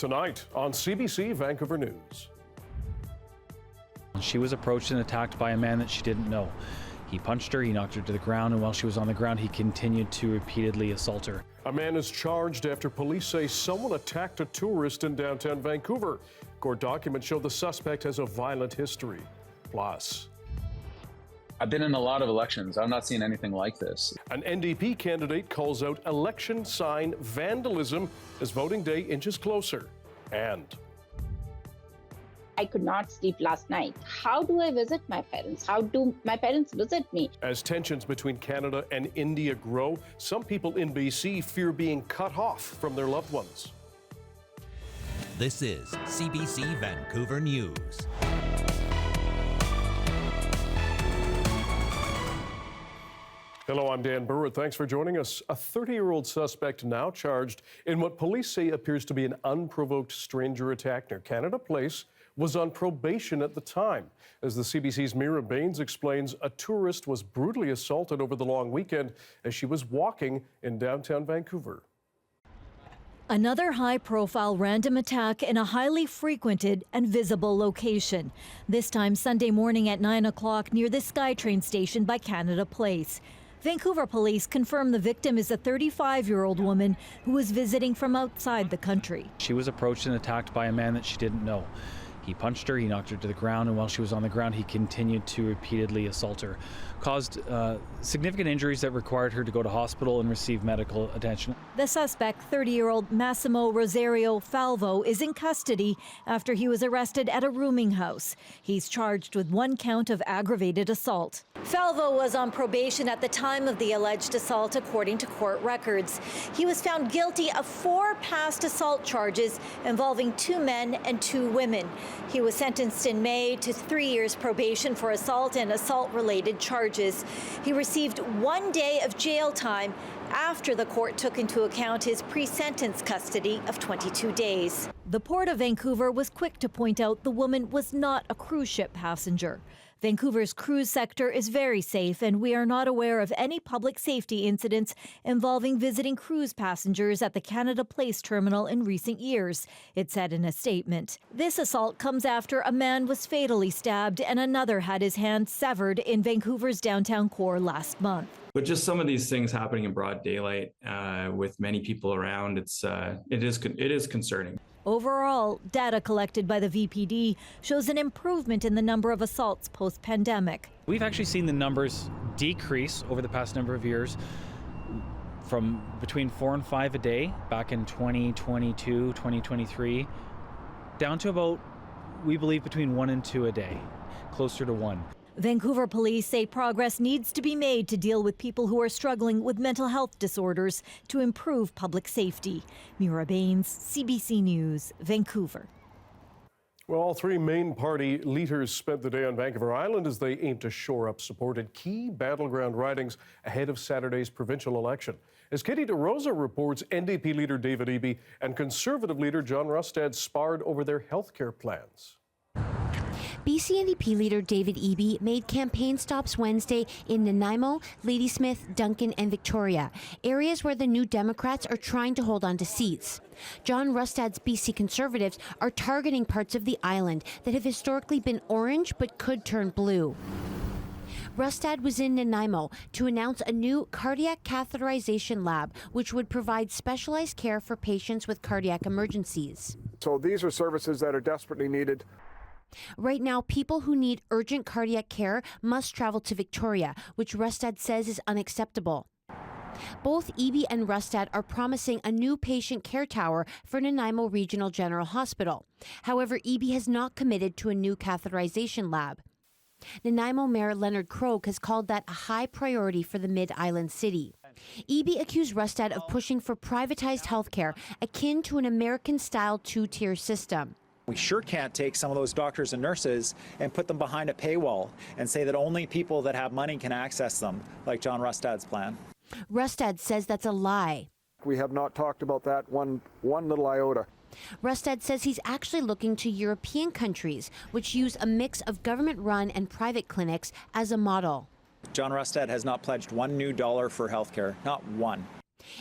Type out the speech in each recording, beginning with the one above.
Tonight on CBC Vancouver News. She was approached and attacked by a man that she didn't know. He punched her, he knocked her to the ground, and while she was on the ground, he continued to repeatedly assault her. A man is charged after police say someone attacked a tourist in downtown Vancouver. Court documents show the suspect has a violent history. Plus, I've been in a lot of elections. I've not seen anything like this. an NDP candidate calls out election sign vandalism as voting day inches closer. And I could not sleep last night. How do I visit my parents? How do my parents visit me? as tensions between Canada and India grow, some people in BC fear being cut off from their loved ones. This is CBC Vancouver News. Hello, I'm Dan Burritt. Thanks for joining us. A 30-year-old suspect now charged in what police say appears to be an unprovoked stranger attack near Canada Place was on probation at the time. As the CBC's Mira Baines explains, a tourist was brutally assaulted over the long weekend as she was walking in downtown Vancouver. Another high-profile random attack in a highly frequented and visible location. This time Sunday morning at 9 o'clock near the SkyTrain station by Canada Place. Vancouver police confirm the victim is a 35-year-old woman who was visiting from outside the country. She was approached and attacked by a man that she didn't know. He punched her, he knocked her to the ground, and while she was on the ground, he continued to repeatedly assault her. Caused significant injuries that required her to go to hospital and receive medical attention. The suspect, 30-year-old Massimo Rosario Falvo, is in custody after he was arrested at a rooming house. He's charged with one count of aggravated assault. Falvo was on probation at the time of the alleged assault, according to court records. He was found guilty of 4 past assault charges involving 2 men and 2 women. He was sentenced in May to 3 years probation for assault and assault-related charges. He received 1 day of jail time after the court took into account his pre-sentence custody of 22 days. The Port of Vancouver was quick to point out the woman was not a cruise ship passenger. Vancouver's cruise sector is very safe, and we are not aware of any public safety incidents involving visiting cruise passengers at the Canada Place terminal in recent years, it said in a statement. This assault comes after a man was fatally stabbed and another had his hand severed in Vancouver's downtown core last month. But just some of these things happening in broad daylight with many people around, it is concerning. Overall, data collected by the VPD shows an improvement in the number of assaults post-pandemic. We've actually seen the numbers decrease over the past number of years from between 4 and 5 a day back in 2022, 2023, down to about, we believe, between 1 and 2 a day, closer to 1. Vancouver police say progress needs to be made to deal with people who are struggling with mental health disorders to improve public safety. Mira Baines, CBC News, Vancouver. Well, all 3 main party leaders spent the day on Vancouver Island as they aim to shore up support in key battleground ridings ahead of Saturday's provincial election. As Katie DeRosa reports, NDP leader David Eby and Conservative leader John Rustad sparred over their health care plans. BC NDP leader David Eby made campaign stops Wednesday in Nanaimo, Ladysmith, Duncan and Victoria, areas where the New Democrats are trying to hold on to seats. John Rustad's BC Conservatives are targeting parts of the island that have historically been orange but could turn blue. Rustad was in Nanaimo to announce a new cardiac catheterization lab, which would provide specialized care for patients with cardiac emergencies. So these are services that are desperately needed. Right now, people who need urgent cardiac care must travel to Victoria, which Rustad says is unacceptable. Both Eby and Rustad are promising a new patient care tower for Nanaimo Regional General Hospital. However, Eby has not committed to a new catheterization lab. Nanaimo Mayor Leonard Krogh has called that a high priority for the Mid-Island city. Eby accused Rustad of pushing for privatized healthcare akin to an American-style 2-tier system. We sure can't take some of those doctors and nurses and put them behind a paywall and say that only people that have money can access them, like John Rustad's plan. Rustad says that's a lie. We have not talked about that one little iota. Rustad says he's actually looking to European countries, which use a mix of government-run and private clinics as a model. John Rustad has not pledged $1 new for healthcare, not one.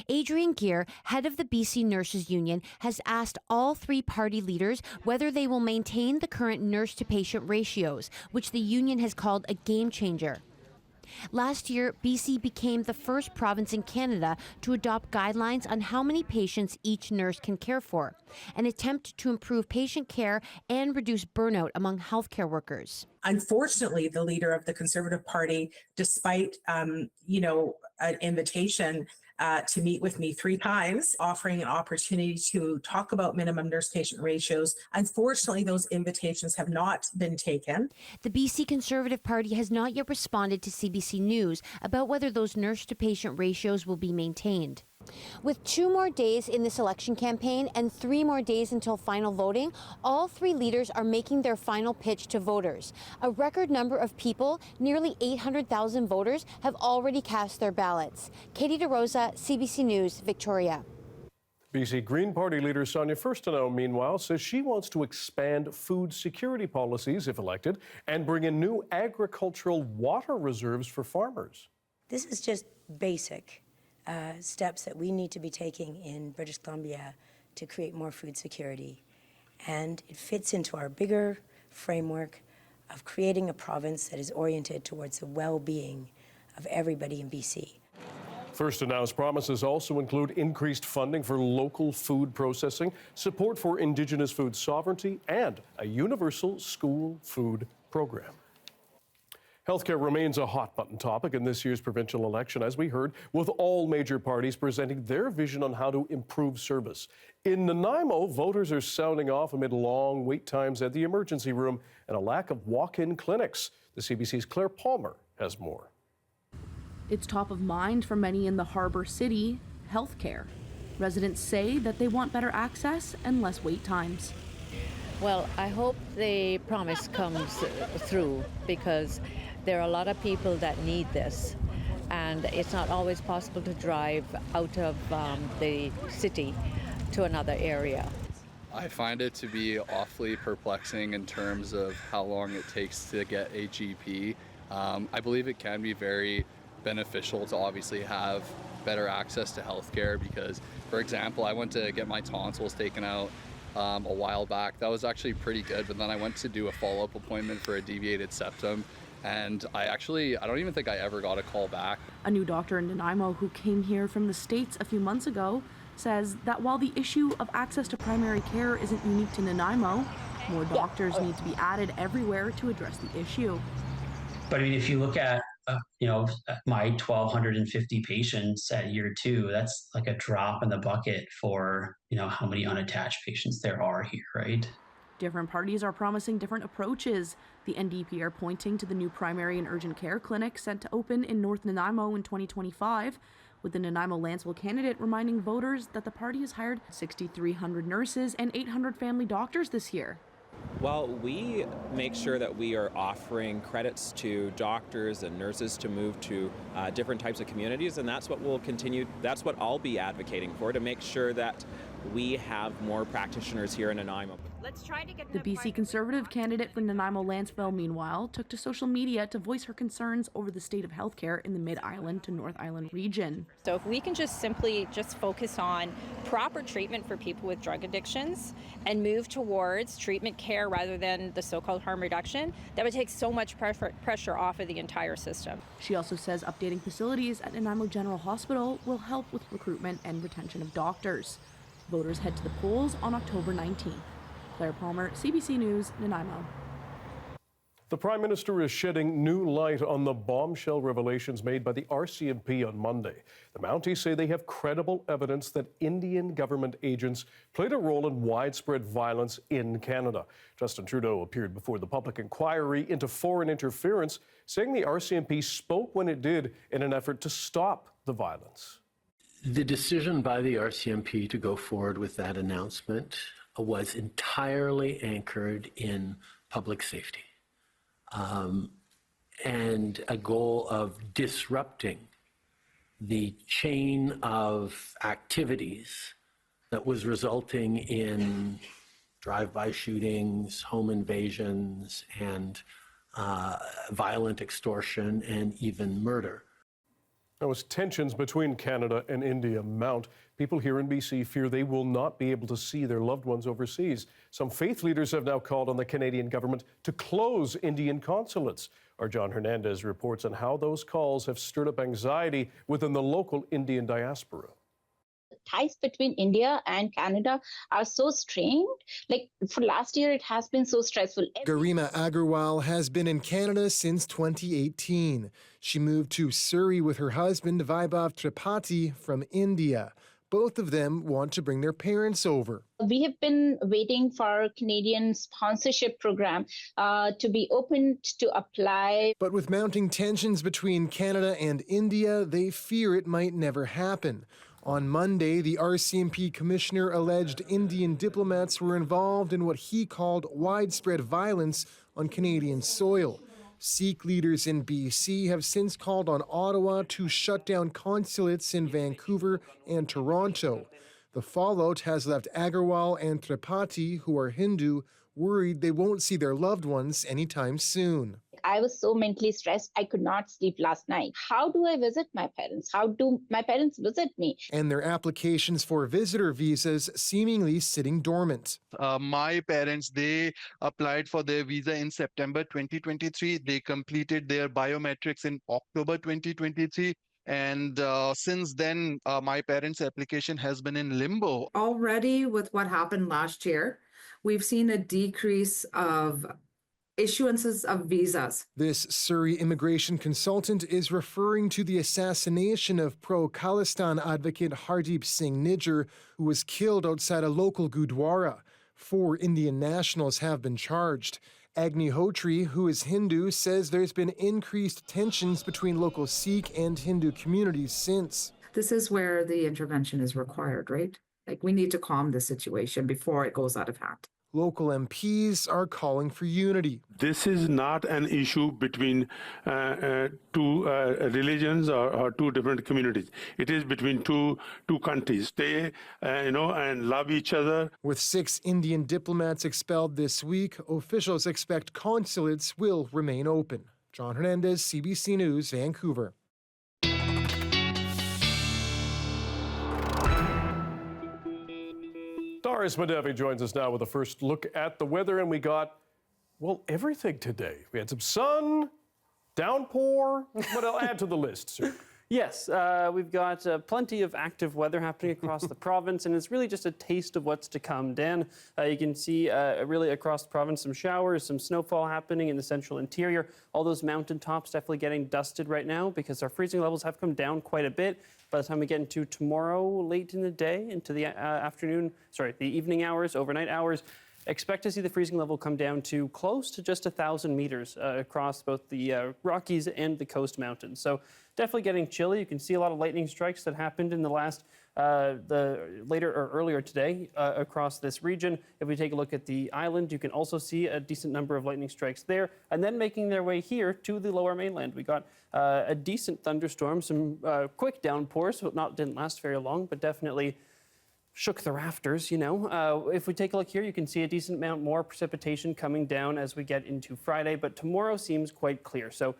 Adrian Gear, head of the BC Nurses Union, has asked all three party leaders whether they will maintain the current nurse-to-patient ratios, which the union has called a game changer. Last year, BC became the first province in Canada to adopt guidelines on how many patients each nurse can care for, an attempt to improve patient care and reduce burnout among healthcare workers. Unfortunately, the leader of the Conservative Party, despite an invitation to meet with me 3 times, offering an opportunity to talk about minimum nurse-patient ratios. Unfortunately, those invitations have not been taken. The BC Conservative Party has not yet responded to CBC News about whether those nurse-to-patient ratios will be maintained. With 2 more days in this election campaign and 3 more days until final voting, all 3 leaders are making their final pitch to voters. A record number of people, nearly 800,000 voters, have already cast their ballots. Katie DeRosa, CBC News, Victoria. BC Green Party leader Sonia Furstenau, meanwhile, says she wants to expand food security policies if elected and bring in new agricultural water reserves for farmers. This is just basic steps that we need to be taking in British Columbia to create more food security. And it fits into our bigger framework of creating a province that is oriented towards the well-being of everybody in BC. First announced promises also include increased funding for local food processing, support for Indigenous food sovereignty, and a universal school food program. Healthcare remains a hot-button topic in this year's provincial election, as we heard, with all major parties presenting their vision on how to improve service. In Nanaimo, voters are sounding off amid long wait times at the emergency room and a lack of walk-in clinics. The CBC's Claire Palmer has more. It's top of mind for many in the Harbour City, healthcare. Residents say that they want better access and less wait times. Well, I hope the promise comes through because there are a lot of people that need this, and it's not always possible to drive out of the city to another area. I find it to be awfully perplexing in terms of how long it takes to get a GP. I believe it can be very beneficial to obviously have better access to healthcare because, for example, I went to get my tonsils taken out a while back. That was actually pretty good, but then I went to do a follow-up appointment for a deviated septum, and I don't even think I ever got a call back. A new doctor in Nanaimo who came here from the States a few months ago says that while the issue of access to primary care isn't unique to Nanaimo, more doctors need to be added everywhere to address the issue. But I mean, if you look at my 1,250 patients at year 2, that's like a drop in the bucket for, how many unattached patients there are here, right? Different parties are promising different approaches. The NDP are pointing to the new primary and urgent care clinic set to open in North Nanaimo in 2025, with the Nanaimo-Lanceville candidate reminding voters that the party has hired 6,300 nurses and 800 family doctors this year. Well, we make sure that we are offering credits to doctors and nurses to move to different types of communities, and that's what we'll continue. That's what I'll be advocating for, to make sure that we have more practitioners here in Nanaimo. Let's try to get the BC Conservative candidate for Nanaimo-Lanceville, meanwhile, took to social media to voice her concerns over the state of healthcare in the Mid-Island to North Island region. So if we can simply focus on proper treatment for people with drug addictions and move towards treatment care rather than the so-called harm reduction, that would take so much pressure off of the entire system. She also says updating facilities at Nanaimo General Hospital will help with recruitment and retention of doctors. Voters head to the polls on October 19th. Claire Palmer, CBC News, Nanaimo. The Prime Minister is shedding new light on the bombshell revelations made by the RCMP on Monday. The Mounties say they have credible evidence that Indian government agents played a role in widespread violence in Canada. Justin Trudeau appeared before the public inquiry into foreign interference, saying the RCMP spoke when it did in an effort to stop the violence. The decision by the RCMP to go forward with that announcement was entirely anchored in public safety and a goal of disrupting the chain of activities that was resulting in drive-by shootings, home invasions, and violent extortion, and even murder. Now, as tensions between Canada and India mount, people here in BC fear they will not be able to see their loved ones overseas. Some faith leaders have now called on the Canadian government to close Indian consulates. Our John Hernandez reports on how those calls have stirred up anxiety within the local Indian diaspora. Ties between India and Canada are so strained. Like for last year, it has been so stressful. Garima Agarwal has been in Canada since 2018. She moved to Surrey with her husband, Vaibhav Tripathi, from India. Both of them want to bring their parents over. We have been waiting for Canadian sponsorship program to be opened to apply. But with mounting tensions between Canada and India, they fear it might never happen. On Monday, the RCMP commissioner alleged Indian diplomats were involved in what he called widespread violence on Canadian soil. Sikh leaders in BC have since called on Ottawa to shut down consulates in Vancouver and Toronto. The fallout has left Agarwal and Tripathi, who are Hindu, worried they won't see their loved ones anytime soon. I was so mentally stressed, I could not sleep last night. How do I visit my parents? How do my parents visit me? And their applications for visitor visas seemingly sitting dormant. My parents, they applied for their visa in September 2023. They completed their biometrics in October 2023. And since then, my parents' application has been in limbo. Already with what happened last year, we've seen a decrease of issuances of visas. This Surrey immigration consultant is referring to the assassination of pro-Khalistan advocate Hardeep Singh Nijjar, who was killed outside a local Gurdwara. 4 Indian nationals have been charged. Agni Hotri, who is Hindu, says there's been increased tensions between local Sikh and Hindu communities since. This is where the intervention is required, right? Like, we need to calm the situation before it goes out of hand. Local MPs are calling for unity. This is not an issue between two religions or two different communities. It is between two countries. They, and love each other. With 6 Indian diplomats expelled this week, officials expect consulates will remain open. John Hernandez, CBC News, Vancouver. Doris Madevi joins us now with a first look at the weather, and we got, well, everything today. We had some sun, downpour. What I'll add to the list, sir? Yes, we've got plenty of active weather happening across the province, and it's really just a taste of what's to come. Dan, you can see really across the province some showers, some snowfall happening in the central interior. All those mountain tops definitely getting dusted right now because our freezing levels have come down quite a bit. By the time we get into tomorrow, late in the day, into the the evening hours, overnight hours, expect to see the freezing level come down to close to just 1,000 meters across both the Rockies and the coast mountains. So definitely getting chilly. You can see a lot of lightning strikes that happened in the last, earlier today across this region. If we take a look at the island, you can also see a decent number of lightning strikes there. And then making their way here to the lower mainland, we got a decent thunderstorm, some quick downpours, so didn't last very long, but definitely shook the rafters, If we take a look here, you can see a decent amount more precipitation coming down as we get into Friday, but tomorrow seems quite clear. So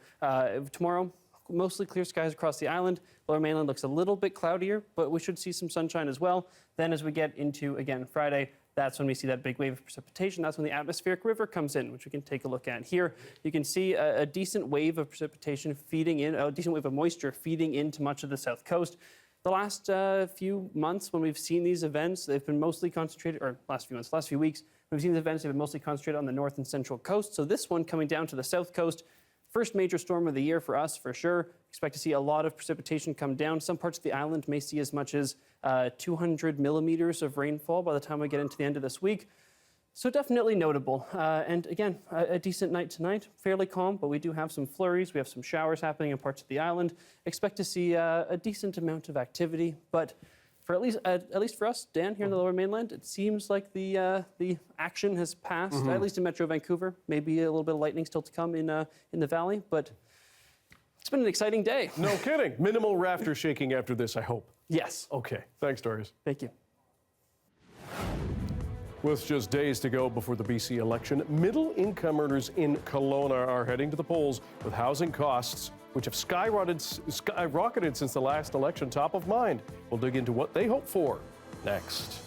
tomorrow, mostly clear skies across the island. Lower mainland looks a little bit cloudier, but we should see some sunshine as well. Then as we get into, again, Friday, that's when we see that big wave of precipitation. That's when the atmospheric river comes in, which we can take a look at here. You can see a decent wave of precipitation feeding in, a decent wave of moisture feeding into much of the south coast. The last few months when we've seen these events, they've been mostly concentrated, or last few weeks, we've seen these events, they've been mostly concentrated on the north and central coast. So this one coming down to the south coast, first major storm of the year for us, for sure. Expect to see a lot of precipitation come down. Some parts of the island may see as much as 200 millimeters of rainfall by the time we get into the end of this week. So definitely notable. And again, a decent night tonight, fairly calm, but we do have some flurries. We have some showers happening in parts of the island. Expect to see a decent amount of activity, but for at least for us, Dan, here in the lower mainland, it seems like the action has passed, at least in Metro Vancouver. Maybe a little bit of lightning still to come in the valley, but it's been an exciting day. No kidding. Minimal rafter shaking after this, I hope. Yes. Okay. Thanks, Doris. Thank you. With just days to go before the BC election, middle-income earners in Kelowna are heading to the polls with housing costs which have skyrocketed since the last election, top of mind. We'll dig into what they hope for next.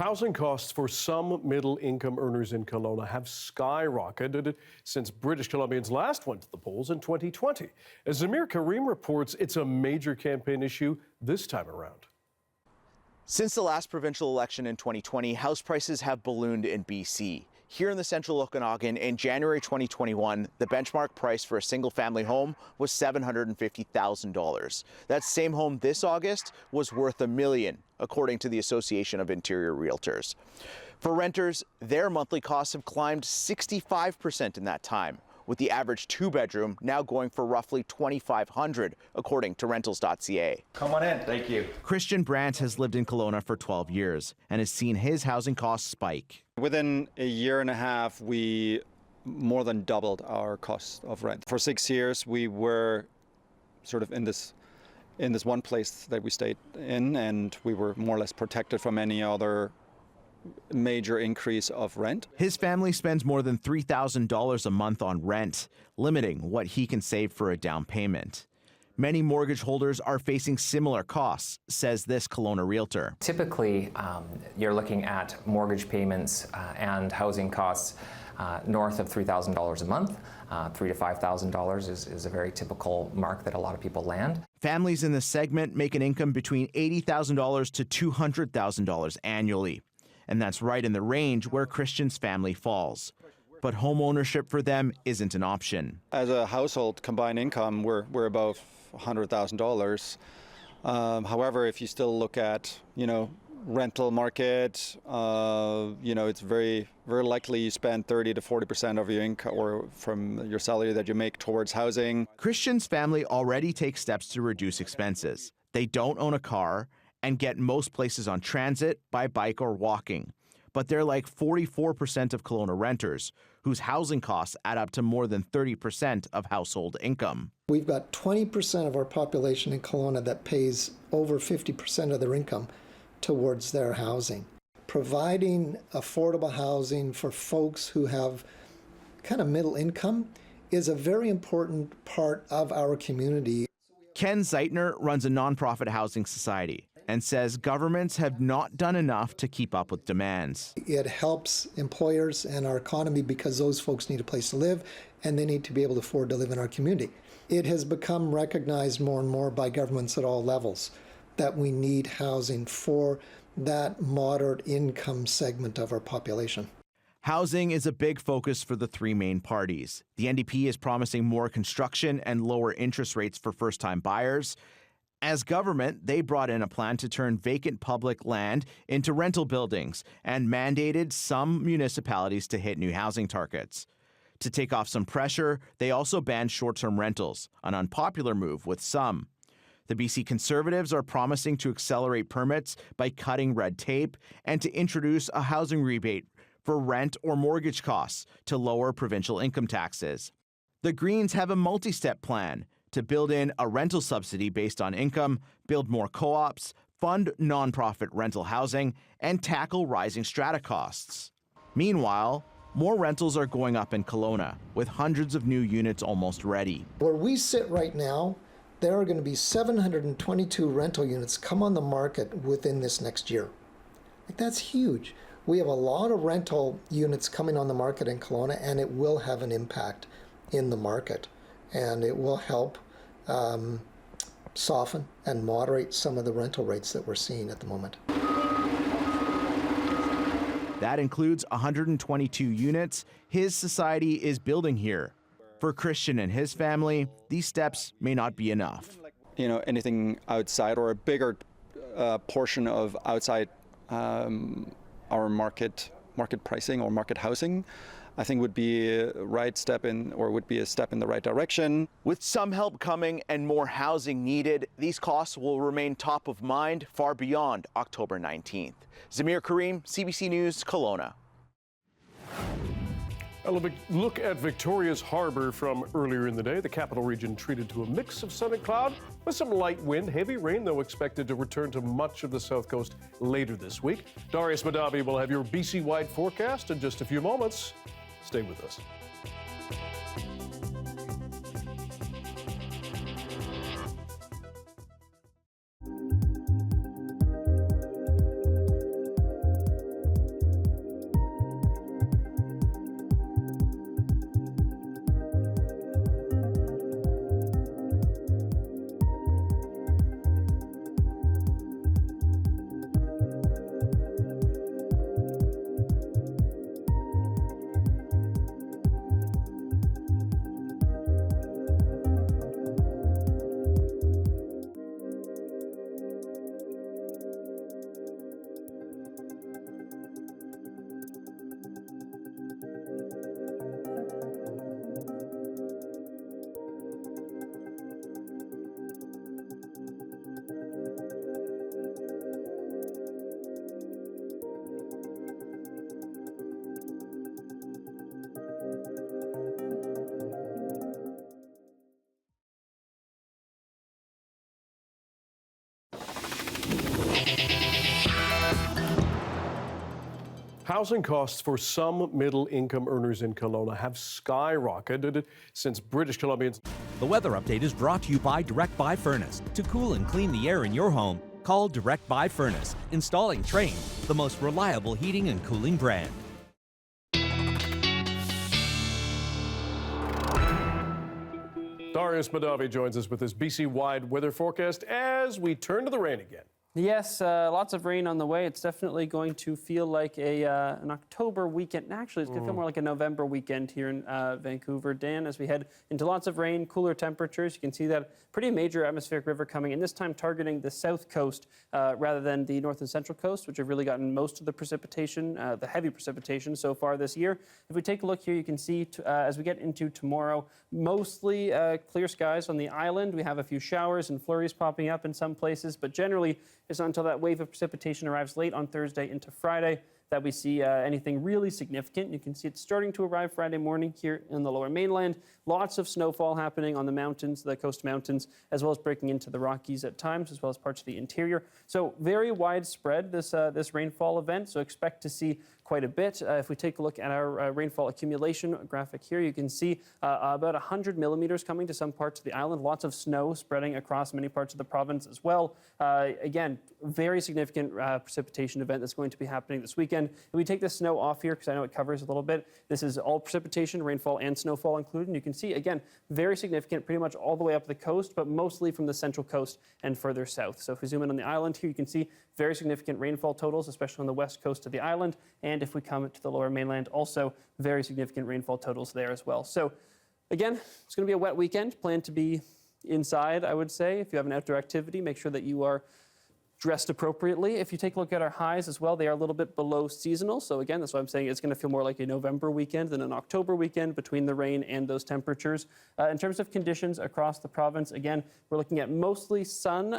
Housing costs for some middle-income earners in Kelowna have skyrocketed since British Columbians last went to the polls in 2020. As Zamir Karim reports, it's a major campaign issue this time around. Since the last provincial election in 2020, house prices have ballooned in BC. Here in the central Okanagan, in January 2021, the benchmark price for a single-family home was $750,000. That same home this August was worth $1 million, according to the Association of Interior Realtors. For renters, their monthly costs have climbed 65% in that time, with the average two-bedroom now going for roughly $2,500, according to rentals.ca. Come on in. Thank you. Christian Brandt has lived in Kelowna for 12 years and has seen his housing costs spike. Within a year and a half, we more than doubled our cost of rent. For 6 years, we were sort of in this one place that we stayed in, and we were more or less protected from any other major increase of rent. His family spends more than $3,000 a month on rent, limiting what he can save for a down payment. Many mortgage holders are facing similar costs, says this Kelowna realtor. Typically, you're looking at mortgage payments and housing costs north of $3,000 a month. $3,000 to $5,000 is a very typical mark that a lot of people land. Families in this segment make an income between $80,000 to $200,000 annually. And that's right in the range where Christian's family falls. But home ownership for them isn't an option. As a household combined income, we're above $100,000. However, if you still look at, rental market, it's very, very likely you spend 30 to 40% of your income or from your salary that you make towards housing. Christian's family already takes steps to reduce expenses. They don't own a car and get most places on transit, by bike or walking. But they're like 44% of Kelowna renters, whose housing costs add up to more than 30% of household income. We've got 20% of our population in Kelowna that pays over 50% of their income towards their housing. Providing affordable housing for folks who have kind of middle income is a very important part of our community. Ken Zeitner runs a nonprofit housing society and says governments have not done enough to keep up with demands. It helps employers and our economy because those folks need a place to live and they need to be able to afford to live in our community. It has become recognized more and more by governments at all levels that we need housing for that moderate income segment of our population. Housing is a big focus for the three main parties. The NDP is promising more construction and lower interest rates for first-time buyers. As government, they brought in a plan to turn vacant public land into rental buildings and mandated some municipalities to hit new housing targets. To take off some pressure, they also banned short-term rentals, an unpopular move with some. The BC Conservatives are promising to accelerate permits by cutting red tape and to introduce a housing rebate for rent or mortgage costs to lower provincial income taxes. The Greens have a multi-step plan to build in a rental subsidy based on income, build more co-ops, fund nonprofit rental housing, and tackle rising strata costs. Meanwhile, more rentals are going up in Kelowna, with hundreds of new units almost ready. Where we sit right now, there are going to be 722 rental units come on the market within this next year. That's huge. We have a lot of rental units coming on the market in Kelowna, and it will have an impact in the market. And it will help soften and moderate some of the rental rates that we're seeing at the moment. That includes 122 units his society is building here. For Christian and his family, these steps may not be enough. Anything outside or a bigger portion of outside our market pricing or market housing, I think would be a step in the right direction. With some help coming and more housing needed, these costs will remain top of mind far beyond October 19th. Zamir Karim, CBC News, Kelowna. A look at Victoria's Harbour from earlier in the day. The capital region treated to a mix of sun and cloud with some light wind. Heavy rain, though, expected to return to much of the south coast later this week. Darius Madabi will have your BC-wide forecast in just a few moments. Stay with us. Housing costs for some middle-income earners in Kelowna have skyrocketed since British Columbians. The weather update is brought to you by Direct Buy Furnace. To cool and clean the air in your home, call Direct Buy Furnace. Installing Train, the most reliable heating and cooling brand. Darius Madavi joins us with his BC-wide weather forecast as we turn to the rain again. Yes, lots of rain on the way. It's definitely going to feel like an October weekend. Actually, it's going to feel more like a November weekend here in Vancouver. Dan, as we head into lots of rain, cooler temperatures, you can see that pretty major atmospheric river coming in, this time targeting the south coast rather than the north and central coast, which have really gotten most of the precipitation, the heavy precipitation so far this year. If we take a look here, you can see as we get into tomorrow, mostly clear skies on the island. We have a few showers and flurries popping up in some places, but generally it's not until that wave of precipitation arrives late on Thursday into Friday that we see anything really significant. You can see it's starting to arrive Friday morning here in the lower mainland. Lots of snowfall happening on the mountains, the coast mountains, as well as breaking into the Rockies at times, as well as parts of the interior. So very widespread, this rainfall event, so expect to see quite a bit. If we take a look at our rainfall accumulation graphic here, you can see about 100 millimeters coming to some parts of the island. Lots of snow spreading across many parts of the province as well. Again, very significant precipitation event that's going to be happening this weekend. If we take the snow off here, because I know it covers a little bit, this is all precipitation, rainfall and snowfall included. And you can see, again, very significant pretty much all the way up the coast, but mostly from the central coast and further south. So if we zoom in on the island here, you can see very significant rainfall totals, especially on the west coast of the island. And if we come to the lower mainland, also very significant rainfall totals there as well. So again, it's going to be a wet weekend. Plan to be inside, I would say. If you have an outdoor activity, make sure that you are dressed appropriately. If you take a look at our highs as well, they are a little bit below seasonal. So again, that's why I'm saying it's going to feel more like a November weekend than an October weekend between the rain and those temperatures. In terms of conditions across the province, again, we're looking at mostly sun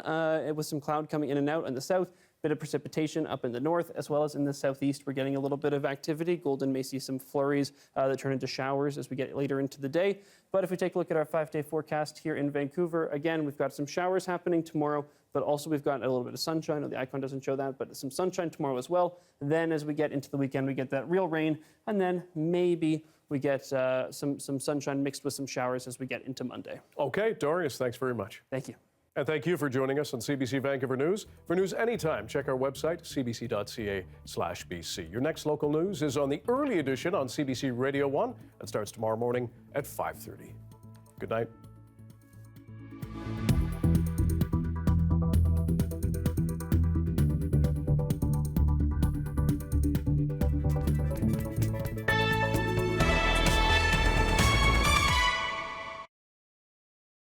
with some cloud coming in and out in the south. Bit of precipitation up in the north, as well as in the southeast. We're getting a little bit of activity. Golden may see some flurries that turn into showers as we get later into the day. But if we take a look at our 5-day forecast here in Vancouver, again, we've got some showers happening tomorrow, but also we've got a little bit of sunshine. The icon doesn't show that, but some sunshine tomorrow as well. Then as we get into the weekend, we get that real rain, and then maybe we get some sunshine mixed with some showers as we get into Monday. Okay, Darius, thanks very much. Thank you. And thank you for joining us on CBC Vancouver News. For news anytime, check our website, cbc.ca/BC. Your next local news is on the early edition on CBC Radio 1. That starts tomorrow morning at 5:30. Good night.